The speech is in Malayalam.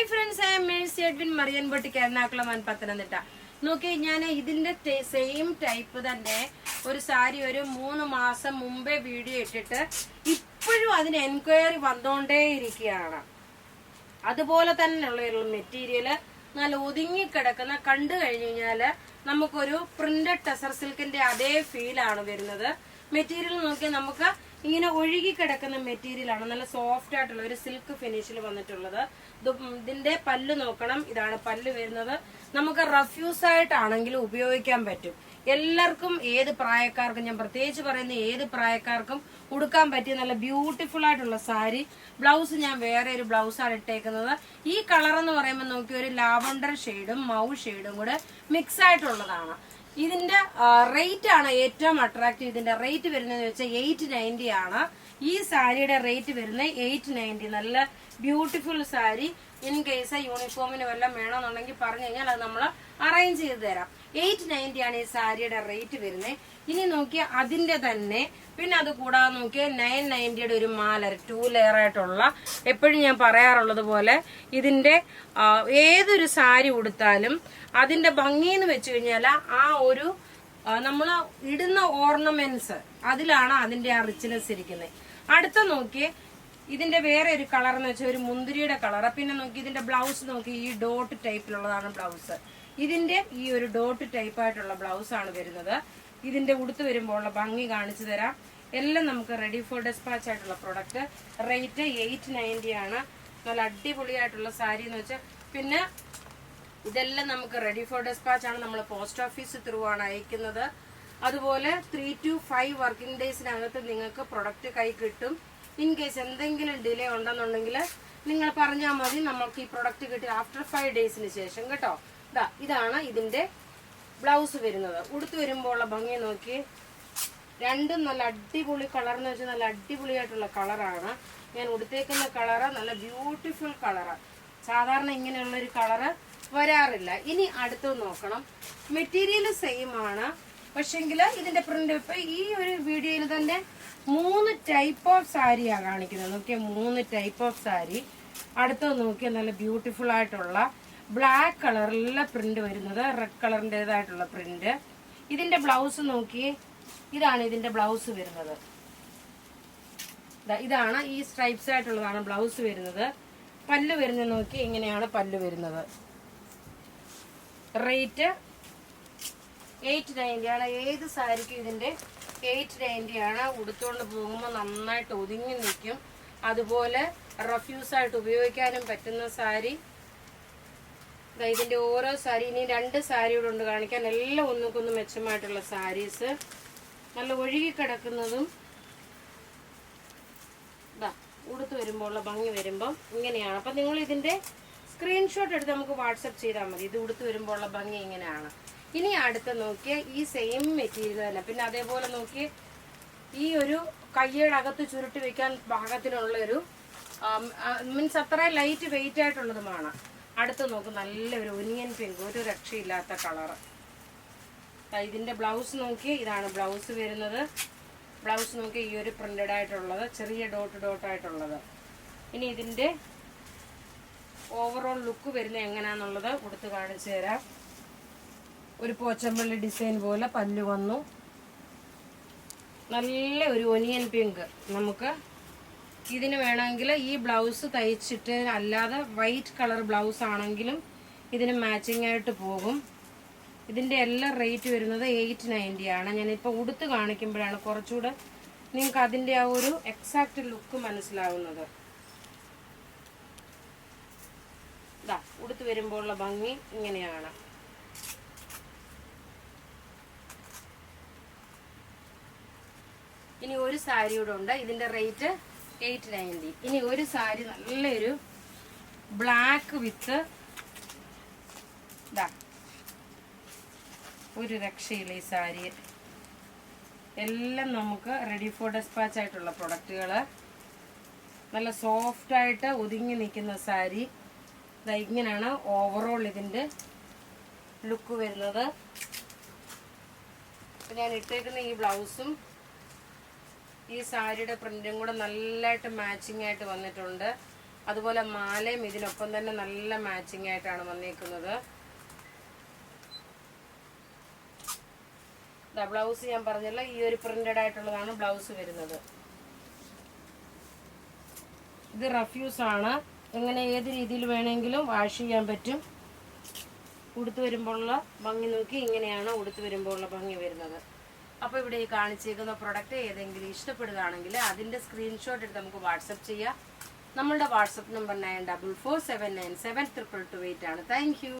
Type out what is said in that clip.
Hi friends, I am Mercy Edwin Marian boutique Ernakulam and Pathanamthitta. നോക്കി, ഞാൻ ഇതിന്റെ സെയിം ടൈപ്പ് തന്നെ ഒരു സാരി ഒരു 3 മാസം മുമ്പേ വീഡിയോ ഇട്ടിട്ട് ഇപ്പോഴും അതിന് എൻക്വയറി വന്നോണ്ടേ ഇരിക്കുകയാണ്. അതുപോലെ തന്നെയുള്ള മെറ്റീരിയല് നല്ല ഒതുങ്ങിക്കിടക്കുന്ന കണ്ടു കഴിഞ്ഞു കഴിഞ്ഞാല് നമുക്കൊരു പ്രിന്റഡ് ടെസർ സിൽക്കിന്റെ അതേ ഫീലാണ് വരുന്നത്. മെറ്റീരിയൽ നോക്കിയാൽ നമുക്ക് ഇങ്ങനെ ഒഴുകി കിടക്കുന്ന മെറ്റീരിയൽ ആണ്. നല്ല സോഫ്റ്റ് ആയിട്ടുള്ള ഒരു സിൽക്ക് ഫിനിഷിൽ വന്നിട്ടുള്ളത്. ഇതിന്റെ പല്ല് നോക്കണം, ഇതാണ് പല്ല് വരുന്നത്. നമുക്ക് റഫ്യൂസ് ആയിട്ടാണെങ്കിലും ഉപയോഗിക്കാൻ പറ്റും. എല്ലാവർക്കും, ഏത് പ്രായക്കാർക്കും, ഞാൻ പ്രത്യേകിച്ച് പറയുന്ന ഏത് പ്രായക്കാർക്കും ഉടുക്കാൻ പറ്റിയ നല്ല ബ്യൂട്ടിഫുൾ ആയിട്ടുള്ള സാരി. ബ്ലൗസ് ഞാൻ വേറെ ഒരു ബ്ലൗസാണ് ഇട്ടേക്കുന്നത്. ഈ കളർ എന്ന് പറയുമ്പോൾ നോക്കി ഒരു ലാവണ്ടർ ഷെയ്ഡും മൗ ഷെയ്ഡും കൂടെ മിക്സ് ആയിട്ടുള്ളതാണ്. ഇതിന്റെ റേറ്റ് ആണ് ഏറ്റവും അട്രാക്റ്റീവ്. ഇതിന്റെ റേറ്റ് വരുന്നതെന്ന് വെച്ചാൽ 890 ആണ്. ഈ സാരിയുടെ റേറ്റ് വരുന്നത് 890. നല്ല ബ്യൂട്ടിഫുൾ സാരി. ഇൻ കേസ് യൂണിഫോമിന് വല്ലതും വേണമെന്നുണ്ടെങ്കിൽ പറഞ്ഞു കഴിഞ്ഞാൽ അത് നമ്മൾ അറേഞ്ച് ചെയ്ത് തരാം. 890 ആണ് ഈ സാരിയുടെ റേറ്റ് വരുന്നത്. ഇനി നോക്കിയാൽ അതിന്റെ തന്നെ പിന്നെ അത് കൂടാതെ നോക്കിയാൽ 990യുടെ ഒരു മാലർ 2 ലെയർ ആയിട്ടുള്ള, എപ്പോഴും ഞാൻ പറയാറുള്ളത് പോലെ ഇതിന്റെ ഏതൊരു സാരി ഉടുത്താലും അതിന്റെ ഭംഗി എന്ന് വെച്ച് കഴിഞ്ഞാൽ ആ ഒരു നമ്മൾ ഇടുന്ന ഓർണമെന്റ്സ്, അതിലാണ് അതിന്റെ ആ റിച്ച്നെസ് ഇരിക്കുന്നത്. അടുത്ത നോക്കിയേ, ഇതിന്റെ വേറെ ഒരു കളർ എന്ന് വെച്ചാൽ ഒരു മുന്തിരിയുടെ കളർ. പിന്നെ നോക്കി ഇതിന്റെ ബ്ലൗസ് നോക്കി, ഈ ഡോട്ട് ടൈപ്പിലുള്ളതാണ് ബ്ലൗസ്. ഇതിന്റെ ഈ ഒരു ഡോട്ട് ടൈപ്പ് ആയിട്ടുള്ള ബ്ലൗസ് ആണ് വരുന്നത്. ഇതിന്റെ ഉടുത്ത് വരുമ്പോൾ ഉള്ള ഭംഗി കാണിച്ചു തരാം. എല്ലാം നമുക്ക് റെഡി ഫോർ ഡെസ്പാച്ച് ആയിട്ടുള്ള പ്രൊഡക്റ്റ്. റേറ്റ് 890 ആണ്. നല്ല അടിപൊളിയായിട്ടുള്ള സാരി എന്ന് വെച്ചാൽ, പിന്നെ ഇതെല്ലാം നമുക്ക് റെഡി ഫോർ ഡെസ്പാച്ച് ആണ്. നമ്മൾ പോസ്റ്റ് ഓഫീസ് ത്രൂ ആണ് അയക്കുന്നത്. അതുപോലെ 3 to 5 വർക്കിംഗ് ഡേയ്സിനകത്ത് നിങ്ങൾക്ക് പ്രൊഡക്റ്റ് കൈ കിട്ടും. ഇൻ കേസ് എന്തെങ്കിലും ഡിലേ ഉണ്ടെന്നുണ്ടെങ്കിൽ നിങ്ങൾ പറഞ്ഞാൽ മതി, നമുക്ക് ഈ പ്രൊഡക്റ്റ് കിട്ടി ആഫ്റ്റർ 5 ഡേയ്സിന് ശേഷം കേട്ടോ. ഇതാണ് ഇതിന്റെ ബ്ലൗസ് വരുന്നത്. ഉടുത്ത് വരുമ്പോൾ ഉള്ള ഭംഗി നോക്കി. രണ്ടും നല്ല അടിപൊളി കളർ എന്ന് വെച്ചാൽ നല്ല അടിപൊളിയായിട്ടുള്ള കളറാണ്. ഞാൻ ഉടുത്തേക്കുന്ന കളറ് നല്ല ബ്യൂട്ടിഫുൾ കളറാണ്. സാധാരണ ഇങ്ങനെയുള്ളൊരു കളറ് വരാറില്ല. ഇനി അടുത്ത് നോക്കണം, മെറ്റീരിയൽ സെയിം ആണ്, പക്ഷെങ്കിൽ ഇതിന്റെ പ്രിന്റ് ഇപ്പൊ ഈ ഒരു വീഡിയോയിൽ തന്നെ 3 ടൈപ്പ് ഓഫ് സാരിയാണ് കാണിക്കുന്നത്. നോക്കിയാൽ 3 ടൈപ്പ് ഓഫ് സാരി. അടുത്തത് നോക്കിയാൽ നല്ല ബ്യൂട്ടിഫുൾ ആയിട്ടുള്ള ബ്ലാക്ക് കളറിലുള്ള പ്രിന്റ് വരുന്നത്, റെഡ് കളറിൻ്റെതായിട്ടുള്ള പ്രിന്റ്. ഇതിന്റെ ബ്ലൗസ് നോക്കി, ഇതാണ് ഇതിന്റെ ബ്ലൗസ് വരുന്നത്. ഇതാണ് ഈ സ്ട്രൈപ്സ് ആയിട്ടുള്ളതാണ് ബ്ലൗസ് വരുന്നത്. പല്ല് വരുന്നത് നോക്കി, ഇങ്ങനെയാണ് പല്ല് വരുന്നത്. റേറ്റ് 890 ആണ്. ഏത് സാരിക്കും ഇതിന്റെ 890 ആണ്. ഉടുത്തോണ്ട് പോകുമ്പോൾ നന്നായിട്ട് ഒതുങ്ങി നിൽക്കും. അതുപോലെ റഫ്യൂസ് ആയിട്ട് ഉപയോഗിക്കാനും പറ്റുന്ന സാരി. ഇതിന്റെ ഓരോ സാരി, ഇനി 2 സാരിയോട് ഉണ്ട് കാണിക്കാൻ. എല്ലാം ഒന്നുകൊന്ന് മെച്ചമായിട്ടുള്ള സാരീസ്, നല്ല ഒഴുകി കിടക്കുന്നതും. ഉടുത്ത് വരുമ്പോൾ ഉള്ള ഭംഗി വരുമ്പം ഇങ്ങനെയാണ്. അപ്പം നിങ്ങൾ ഇതിന്റെ സ്ക്രീൻഷോട്ട് എടുത്ത് നമുക്ക് വാട്സപ്പ് ചെയ്താൽ മതി. ഇത് ഉടുത്ത് വരുമ്പോൾ ഉള്ള ഭംഗി ഇങ്ങനെയാണ്. ഇനി അടുത്ത് നോക്കിയ ഈ സെയിം മെറ്റീരിയൽ തന്നെ. പിന്നെ അതേപോലെ നോക്കി, ഈ ഒരു കയ്യുടെ അകത്ത് ചുരുട്ടി വെക്കാൻ പാകത്തിനുള്ളൊരു മീൻസ് അത്ര ലൈറ്റ് വെയിറ്റ് ആയിട്ടുള്ളതുമാണ്. അടുത്ത് നോക്കും, നല്ലൊരു ഒനിയൻ പിങ്ക്, ഒരു രക്ഷയില്ലാത്ത കളറ്. ഇതിന്റെ ബ്ലൗസ് നോക്കി, ഇതാണ് ബ്ലൗസ് വരുന്നത്. ബ്ലൗസ് നോക്കി ഈ ഒരു പ്രിന്റഡ് ആയിട്ടുള്ളത്, ചെറിയ ഡോട്ട് ആയിട്ടുള്ളത്. ഇനി ഇതിന്റെ ഓവറോൾ ലുക്ക് വരുന്നത് എങ്ങനെയാന്നുള്ളത് കൊടുത്ത് കാണിച്ചു തരാം. ഒരു പോച്ചമ്പള്ളി ഡിസൈൻ പോലെ പല്ല് വന്നു. നല്ല ഒരു ഒനിയൻ പിങ്ക്. നമുക്ക് ഇതിന് വേണമെങ്കിൽ ഈ ബ്ലൗസ് തയ്ച്ചിട്ട്, അല്ലാതെ വൈറ്റ് കളർ ബ്ലൗസ് ആണെങ്കിലും ഇതിന് മാച്ചിങ് ആയിട്ട് പോകും. ഇതിന്റെ എല്ലാം റേറ്റ് വരുന്നത് 890 ആണ്. ഞാനിപ്പോൾ ഉടുത്ത് കാണിക്കുമ്പോഴാണ് കുറച്ചുകൂടെ നിങ്ങൾക്ക് അതിന്റെ ആ ഒരു എക്സാക്ട് ലുക്ക് മനസ്സിലാവുന്നത്. ഉടുത്ത് വരുമ്പോൾ ഉള്ള ഭംഗി ഇങ്ങനെയാണ്. ഇനി ഒരു സാരി കൂടെ ഉണ്ട്. ഇതിന്റെ റേറ്റ് 890. ഇനി ഒരു സാരി നല്ലൊരു ബ്ലാക്ക് വിത്ത്, ഒരു രക്ഷയില്ല ഈ സാരി. എല്ലാം നമുക്ക് റെഡി ഫോർ ഡെസ്പാച്ച് ആയിട്ടുള്ള പ്രൊഡക്റ്റുകൾ. നല്ല സോഫ്റ്റ് ആയിട്ട് ഒതുങ്ങി നിൽക്കുന്ന സാരി. ഇങ്ങനെയാണ് ഓവറോൾ ഇതിന്റെ ലുക്ക് വരുന്നത്. ഞാൻ ഇട്ടേക്കുന്ന ഈ ബ്ലൗസും ഈ സാരിയുടെ പ്രിന്റും കൂടെ നല്ലതായിട്ട് മാച്ചിങ് ആയിട്ട് വന്നിട്ടുണ്ട്. അതുപോലെ മാലയും ഇതിനൊപ്പം തന്നെ നല്ല മാച്ചിങ് ആയിട്ടാണ് വന്നേക്കുന്നത്. ബ്ലൗസ് ഞാൻ പറഞ്ഞല്ല, ഈ ഒരു പ്രിന്റഡ് ആയിട്ടുള്ളതാണ് ബ്ലൗസ് വരുന്നത്. ഇത് റഫ്യൂസ് ആണ്. എങ്ങനെ ഏത് രീതിയിൽ വേണമെങ്കിലും വാഷ് ചെയ്യാൻ പറ്റും. ഉടുത്ത് വരുമ്പോഴുള്ള ഭംഗി നോക്കി ഇങ്ങനെയാണ് ഉടുത്ത് വരുമ്പോഴുള്ള ഭംഗി വരുന്നത്. അപ്പോൾ ഇവിടെ ഈ കാണിച്ചേക്കുന്ന പ്രൊഡക്റ്റ് ഏതെങ്കിലും ഇഷ്ടപ്പെടുകയാണെങ്കിൽ അതിൻ്റെ സ്ക്രീൻഷോട്ട് എടുത്ത് നമുക്ക് വാട്സപ്പ് ചെയ്യാം. നമ്മളുടെ വാട്സപ്പ് നമ്പർ 9447972228 ആണ്. Thank you.